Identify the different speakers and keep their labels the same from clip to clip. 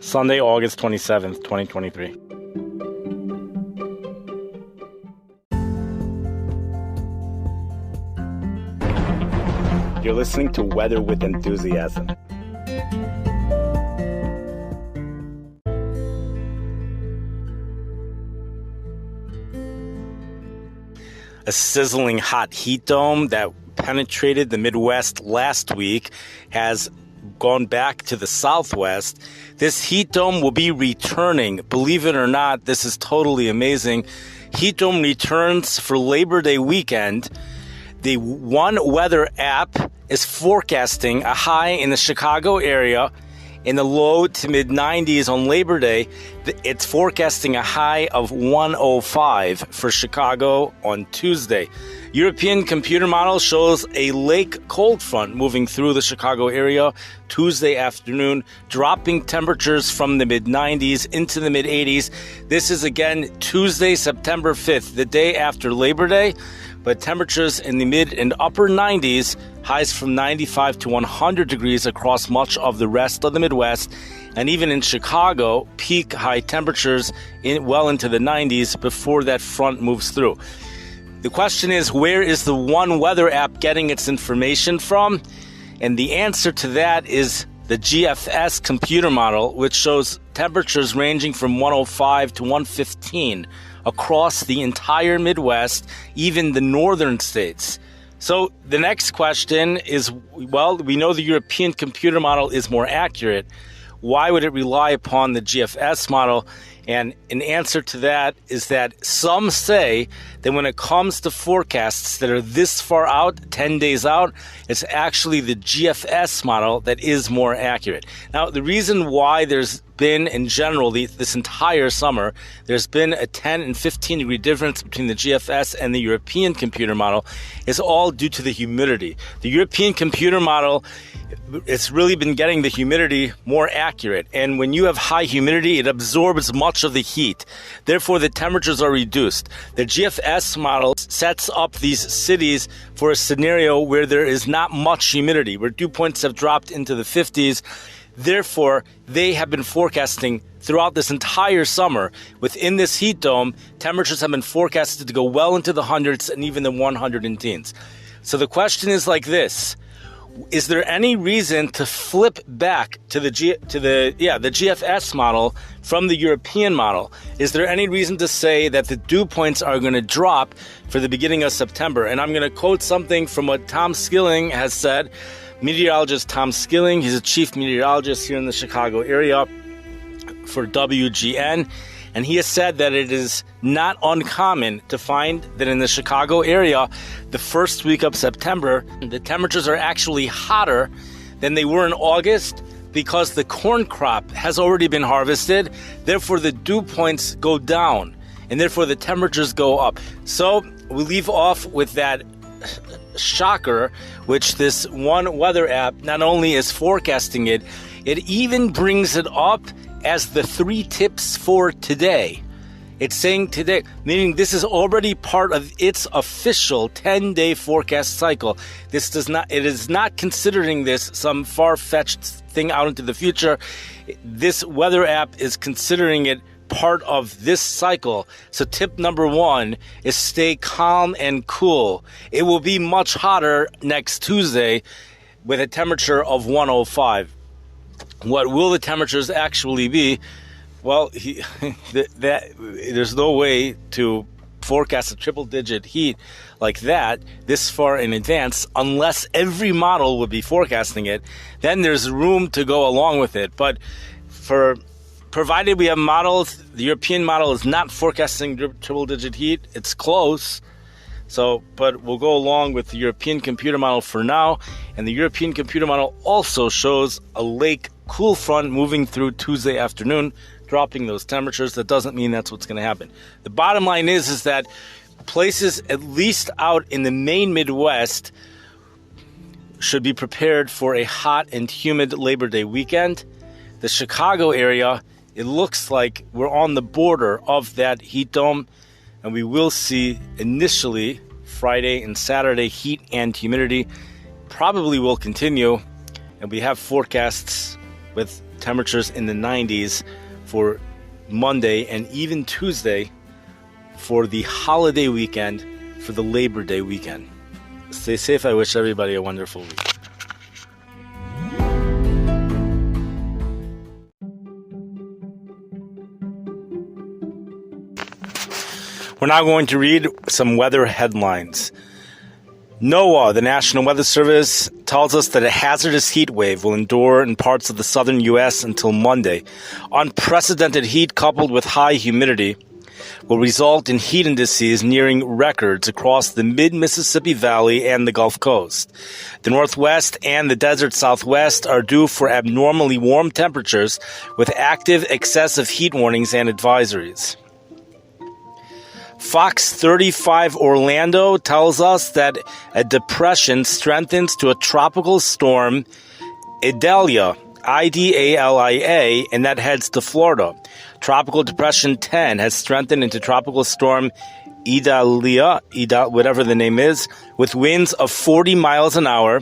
Speaker 1: Sunday, August 27th, 2023. You're listening to Weather with Enthusiasm. A sizzling hot heat dome that penetrated the Midwest last week has gone back to the Southwest. This heat dome will be returning. Believe it or not, this is totally amazing. Heat dome returns for Labor Day weekend. The One Weather app is forecasting a high in the Chicago area in the low to mid 90s on Labor Day. It's forecasting a high of 105 for Chicago on Tuesday. European computer model shows a lake cold front moving through the Chicago area Tuesday afternoon, dropping temperatures from the mid 90s into the mid 80s. This is again Tuesday, September 5th, the day after Labor Day. But temperatures in the mid and upper 90s, highs from 95 to 100 degrees across much of the rest of the Midwest, and even in Chicago, peak high temperatures well into the 90s before that front moves through. The question is, where is the One Weather app getting its information from? And the answer to that is the GFS computer model, which shows temperatures ranging from 105 to 115 across the entire Midwest, even the northern states. So the next question is, well, we know the European computer model is more accurate. Why would it rely upon the GFS model? And an answer to that is that some say that when it comes to forecasts that are this far out, 10 days out, it's actually the GFS model that is more accurate. Now, the reason why there's been, in general, this entire summer, there's been a 10 and 15 degree difference between the GFS and the European computer model is all due to the humidity. The European computer model, it's really been getting the humidity more accurate. And when you have high humidity, it absorbs much of the heat. Therefore, the temperatures are reduced. The GFS model sets up these cities for a scenario where there is not much humidity, where dew points have dropped into the 50s. Therefore, they have been forecasting throughout this entire summer. Within this heat dome, temperatures have been forecasted to go well into the hundreds and even the 100 and teens. So the question is like this. Is there any reason to flip back to the GFS model from the European model? Is there any reason to say that the dew points are going to drop for the beginning of September? And I'm going to quote something from what Tom Skilling has said. Meteorologist Tom Skilling, he's a chief meteorologist here in the Chicago area for WGN. And he has said that it is not uncommon to find that in the Chicago area, the first week of September, the temperatures are actually hotter than they were in August because the corn crop has already been harvested. Therefore, the dew points go down and therefore the temperatures go up. So we leave off with that shocker, which this One Weather app not only is forecasting it, it even brings it up as the 3 tips for today. It's saying today, meaning this is already part of its official 10-day forecast cycle. It is not considering this some far-fetched thing out into the future. This weather app is considering it part of this cycle. So tip number 1 is stay calm and cool. It will be much hotter next Tuesday with a temperature of 105. What will the temperatures actually be? Well, there's no way to forecast a triple-digit heat like that this far in advance unless every model would be forecasting it. Then there's room to go along with it. But provided we have models, the European model is not forecasting triple-digit heat. It's close. But we'll go along with the European computer model for now. And the European computer model also shows a lake cool front moving through Tuesday afternoon, dropping those temperatures. That doesn't mean that's what's going to happen. The bottom line is that places at least out in the main Midwest should be prepared for a hot and humid Labor Day weekend. The Chicago area, it looks like we're on the border of that heat dome, and we will see initially Friday and Saturday heat and humidity probably will continue, and we have forecasts with temperatures in the 90s for Monday and even Tuesday for the holiday weekend, for the Labor Day weekend. Stay safe. I wish everybody a wonderful week. We're now going to read some weather headlines. NOAA, the National Weather Service, tells us that a hazardous heat wave will endure in parts of the southern U.S. until Monday. Unprecedented heat coupled with high humidity will result in heat indices nearing records across the mid-Mississippi Valley and the Gulf Coast. The Northwest and the desert Southwest are due for abnormally warm temperatures with active excessive heat warnings and advisories. Fox 35 Orlando tells us that a depression strengthens to a tropical storm, Idalia, Idalia, and that heads to Florida. Tropical Depression 10 has strengthened into Tropical Storm Idalia, whatever the name is, with winds of 40 miles an hour.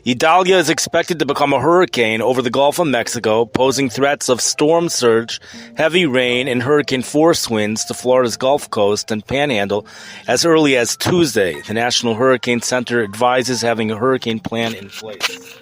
Speaker 1: Idalia is expected to become a hurricane over the Gulf of Mexico, posing threats of storm surge, heavy rain, and hurricane force winds to Florida's Gulf Coast and Panhandle as early as Tuesday. The National Hurricane Center advises having a hurricane plan in place.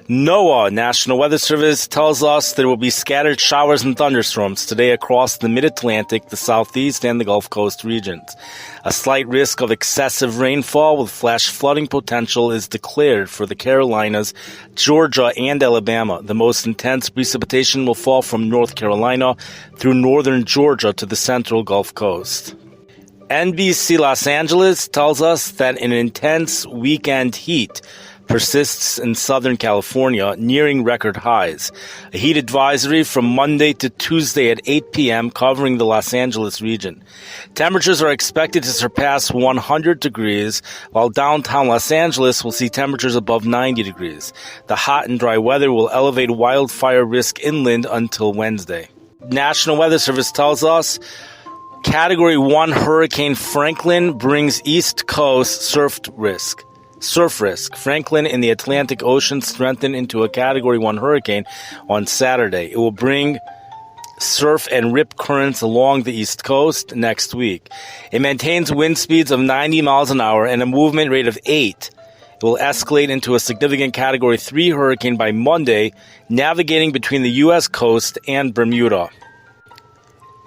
Speaker 1: NOAA, National Weather Service, tells us there will be scattered showers and thunderstorms today across the mid-Atlantic, the Southeast, and the Gulf Coast regions. A slight risk of excessive rainfall with flash flooding potential is declared for the Carolinas, Georgia, and Alabama. The most intense precipitation will fall from North Carolina through northern Georgia to the central Gulf Coast. NBC Los Angeles tells us that an intense weekend heat persists in Southern California, nearing record highs. A heat advisory from Monday to Tuesday at 8 p.m. covering the Los Angeles region. Temperatures are expected to surpass 100 degrees, while downtown Los Angeles will see temperatures above 90 degrees. The hot and dry weather will elevate wildfire risk inland until Wednesday. National Weather Service tells us Category 1 Hurricane Franklin brings East Coast surf risk. Franklin in the Atlantic Ocean strengthened into a Category 1 hurricane on Saturday. It will bring surf and rip currents along the East Coast next week. It maintains wind speeds of 90 miles an hour and a movement rate of 8. It will escalate into a significant Category 3 hurricane by Monday, navigating between the U.S. coast and Bermuda.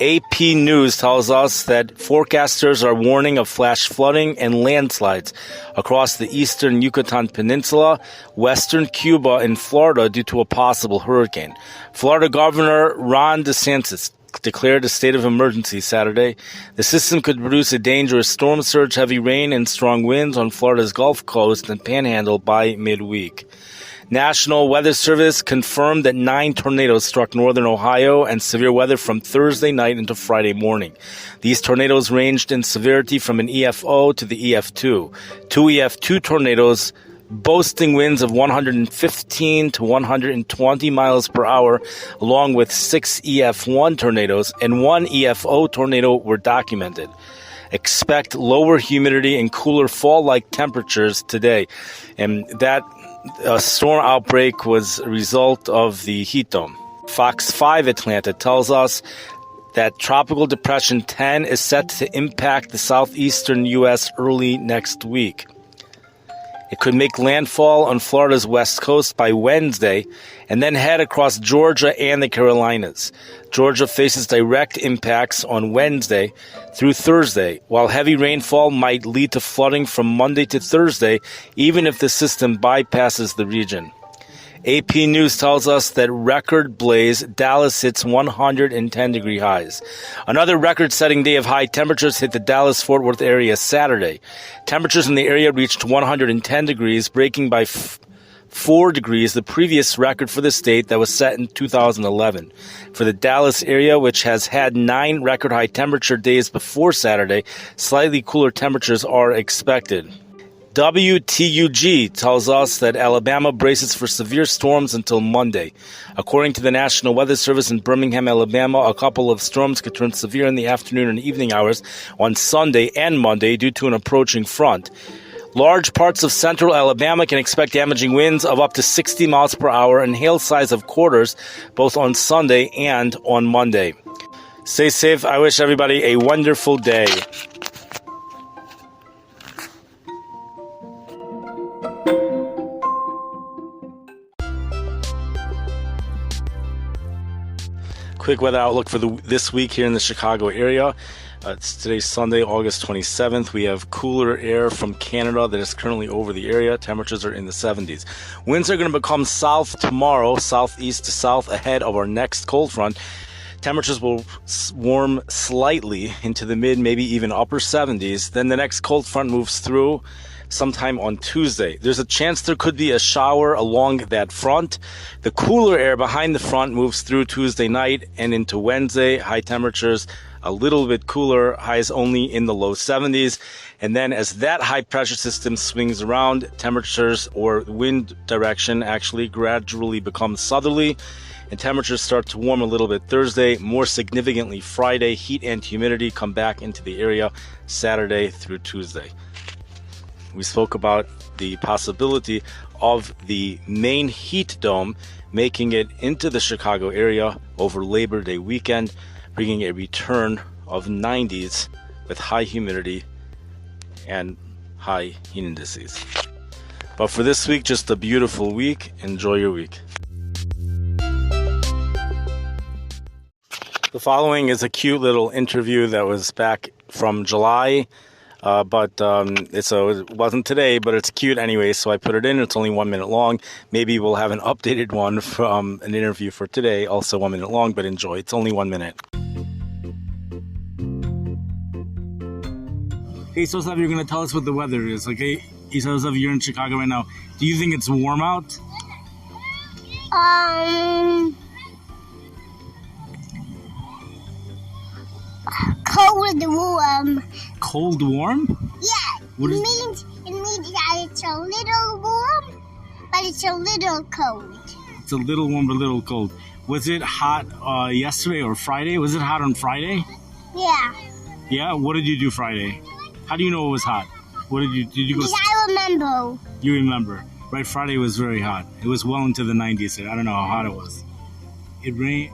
Speaker 1: AP News tells us that forecasters are warning of flash flooding and landslides across the eastern Yucatan Peninsula, western Cuba, and Florida due to a possible hurricane. Florida Governor Ron DeSantis declared a state of emergency Saturday. The system could produce a dangerous storm surge, heavy rain, and strong winds on Florida's Gulf Coast and Panhandle by midweek. National Weather Service confirmed that 9 tornadoes struck northern Ohio and severe weather from Thursday night into Friday morning. These tornadoes ranged in severity from an EF0 to the EF2. 2 EF2 tornadoes boasting winds of 115 to 120 miles per hour, along with 6 EF1 tornadoes and 1 EF0 tornado were documented. Expect lower humidity and cooler fall-like temperatures today. And that storm outbreak was a result of the heat dome. Fox 5 Atlanta tells us that Tropical Depression 10 is set to impact the southeastern U.S. early next week. It could make landfall on Florida's west coast by Wednesday and then head across Georgia and the Carolinas. Georgia faces direct impacts on Wednesday through Thursday, while heavy rainfall might lead to flooding from Monday to Thursday, even if the system bypasses the region. AP News tells us that record blaze Dallas hits 110-degree highs. Another record-setting day of high temperatures hit the Dallas-Fort Worth area Saturday. Temperatures in the area reached 110 degrees, breaking by 4 degrees the previous record for the state that was set in 2011. For the Dallas area, which has had 9 record-high temperature days before Saturday, slightly cooler temperatures are expected. WTUG tells us that Alabama braces for severe storms until Monday. According to the National Weather Service in Birmingham, Alabama, a couple of storms could turn severe in the afternoon and evening hours on Sunday and Monday due to an approaching front. Large parts of central Alabama can expect damaging winds of up to 60 miles per hour and hail size of quarters, both on Sunday and on Monday. Stay safe. I wish everybody a wonderful day. Quick weather outlook for this week here in the Chicago area. It's today's Sunday, August 27th. We have cooler air from Canada that is currently over the area. Temperatures are in the 70s. Winds are going to become south tomorrow, southeast to south ahead of our next cold front. Temperatures will warm slightly into the mid, maybe even upper 70s. Then the next cold front moves through sometime on Tuesday. There's a chance there could be a shower along that front. The cooler air behind the front moves through Tuesday night and into Wednesday. High temperatures a little bit cooler, highs only in the low 70s. And then as that high pressure system swings around, temperatures or wind direction actually gradually becomes southerly, and temperatures start to warm a little bit Thursday. More significantly Friday, heat and humidity come back into the area Saturday through Tuesday. We spoke about the possibility of the main heat dome making it into the Chicago area over Labor Day weekend, bringing a return of 90s with high humidity and high heat indices. But for this week, just a beautiful week. Enjoy your week. The following is a cute little interview that was back from July. But it wasn't today, but it's cute anyway, so I put it in. It's only 1 minute long. Maybe we'll have an updated one from an interview for today, also 1 minute long, but enjoy. It's only 1 minute. Hey, Sosav, you're going to tell us what the weather is, okay? Hey, Sosav, you're in Chicago right now. Do you think it's warm out?
Speaker 2: Cold warm.
Speaker 1: Cold warm?
Speaker 2: Yeah, it means that it's a little warm, but it's a little cold.
Speaker 1: It's a little warm, but a little cold. Was it hot yesterday or Friday? Was it hot on Friday?
Speaker 2: Yeah.
Speaker 1: Yeah? What did you do Friday? How do you know it was hot? Did you go?
Speaker 2: Because I remember.
Speaker 1: You remember. Right, Friday was very hot. It was well into the 90s. I don't know how hot it was. It rained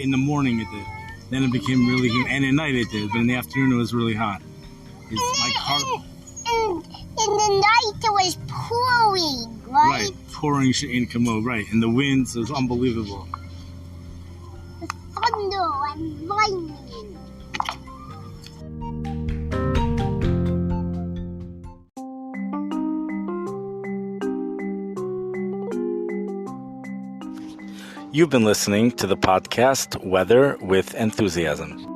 Speaker 1: in the morning, it did. Then it became really humid, and at night it did, but in the afternoon it was really hot.
Speaker 2: In the night it was pouring, right?
Speaker 1: Right, pouring in Camo, right, and the winds was unbelievable.
Speaker 2: The thunder and lightning.
Speaker 1: You've been listening to the podcast Weather with Enthusiasm.